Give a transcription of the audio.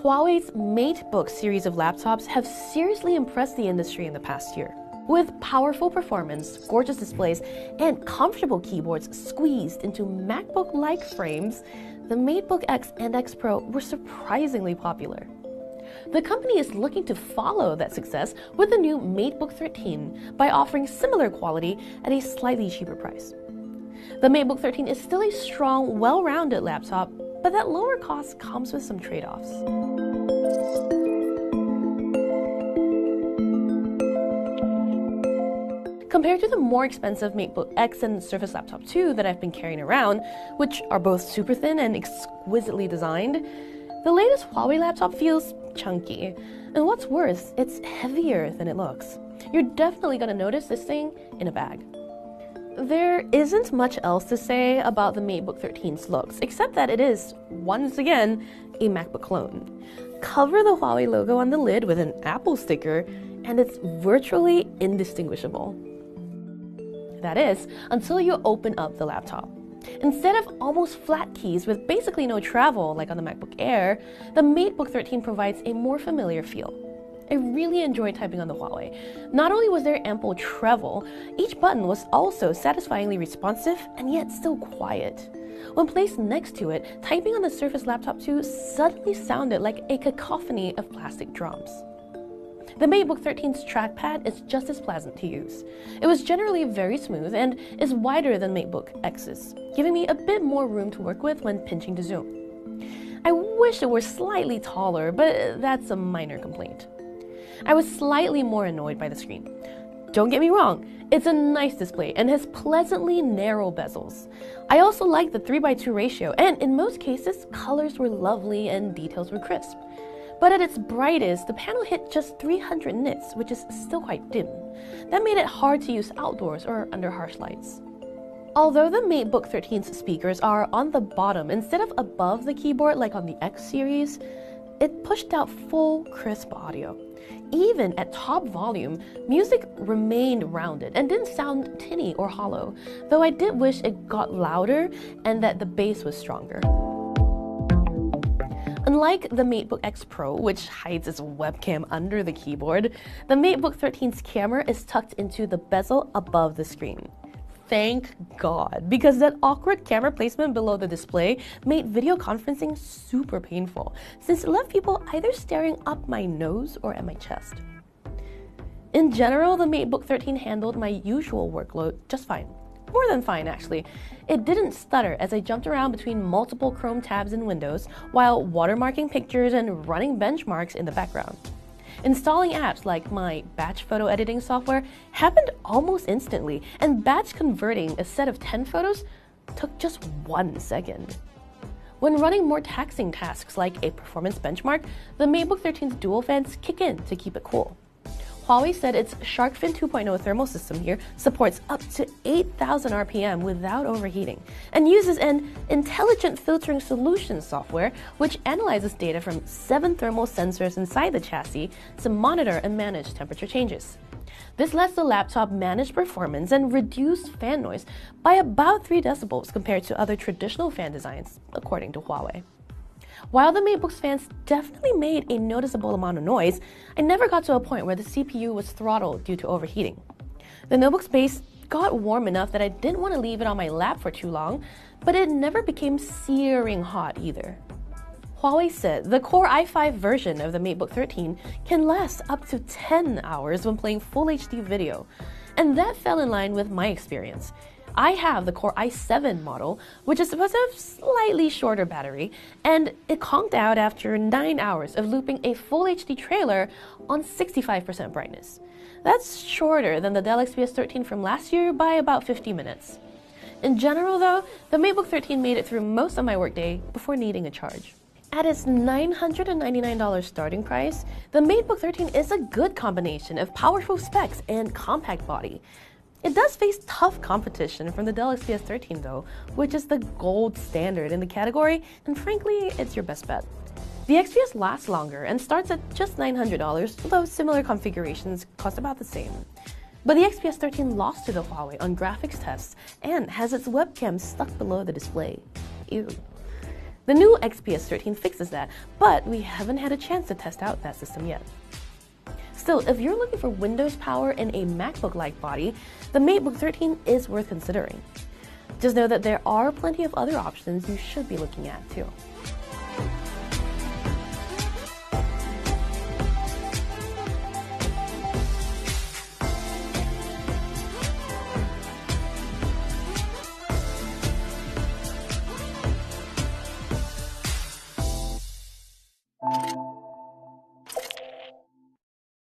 Huawei's MateBook series of laptops have seriously impressed the industry in the past year. With powerful performance, gorgeous displays, and comfortable keyboards squeezed into MacBook-like frames, the MateBook X and X Pro were surprisingly popular. The company is looking to follow that success with the new MateBook 13 by offering similar quality at a slightly cheaper price. The MateBook 13 is still a strong, well-rounded laptop, but that lower cost comes with some trade-offs. Compared to the more expensive MateBook X and Surface Laptop 2 that I've been carrying around, which are both super thin and exquisitely designed, the latest Huawei laptop feels chunky. And what's worse, it's heavier than it looks. You're definitely going to notice this thing in a bag. There isn't much else to say about the MateBook 13's looks, except that it is, once again, a MacBook clone. Cover the Huawei logo on the lid with an Apple sticker, and it's virtually indistinguishable. That is, until you open up the laptop. Instead of almost flat keys with basically no travel like on the MacBook Air, the MateBook 13 provides a more familiar feel. I really enjoyed typing on the Huawei. Not only was there ample travel, each button was also satisfyingly responsive and yet still quiet. When placed next to it, typing on the Surface Laptop 2 suddenly sounded like a cacophony of plastic drums. The MateBook 13's trackpad is just as pleasant to use. It was generally very smooth and is wider than MateBook X's, giving me a bit more room to work with when pinching to zoom. I wish it were slightly taller, but that's a minor complaint. I was slightly more annoyed by the screen. Don't get me wrong, it's a nice display and has pleasantly narrow bezels. I also like the 3:2 ratio, and in most cases, colors were lovely and details were crisp. But at its brightest, the panel hit just 300 nits, which is still quite dim. That made it hard to use outdoors or under harsh lights. Although the MateBook 13's speakers are on the bottom instead of above the keyboard like on the X series, it pushed out full, crisp audio. Even at top volume, music remained rounded and didn't sound tinny or hollow, though I did wish it got louder and that the bass was stronger. Unlike the MateBook X Pro, which hides its webcam under the keyboard, the MateBook 13's camera is tucked into the bezel above the screen. Thank God, because that awkward camera placement below the display made video conferencing super painful, since it left people either staring up my nose or at my chest. In general, the MateBook 13 handled my usual workload just fine. More than fine, actually. It didn't stutter as I jumped around between multiple Chrome tabs and windows while watermarking pictures and running benchmarks in the background. Installing apps like my batch photo editing software happened almost instantly, and batch converting a set of 10 photos took just 1 second. When running more taxing tasks like a performance benchmark, the MateBook 13's dual fans kick in to keep it cool. Huawei said its SharkFin 2.0 thermal system here supports up to 8,000 RPM without overheating and uses an intelligent filtering solution software which analyzes data from 7 thermal sensors inside the chassis to monitor and manage temperature changes. This lets the laptop manage performance and reduce fan noise by about 3 decibels compared to other traditional fan designs, according to Huawei. While the MateBook's fans definitely made a noticeable amount of noise, I never got to a point where the CPU was throttled due to overheating. The notebook's base got warm enough that I didn't want to leave it on my lap for too long, but it never became searing hot either. Huawei said the Core i5 version of the MateBook 13 can last up to 10 hours when playing Full HD video, and that fell in line with my experience. I have the Core i7 model, which is supposed to have slightly shorter battery, and it conked out after 9 hours of looping a Full HD trailer on 65% brightness. That's shorter than the Dell XPS 13 from last year by about 50 minutes. In general though, the MateBook 13 made it through most of my workday before needing a charge. At its $999 starting price, the MateBook 13 is a good combination of powerful specs and compact body. It does face tough competition from the Dell XPS 13 though, which is the gold standard in the category, and frankly, it's your best bet. The XPS lasts longer and starts at just $900, although similar configurations cost about the same. But the XPS 13 lost to the Huawei on graphics tests and has its webcam stuck below the display. Ew. The new XPS 13 fixes that, but we haven't had a chance to test out that system yet. Still, if you're looking for Windows power in a MacBook-like body, the MateBook 13 is worth considering. Just know that there are plenty of other options you should be looking at too.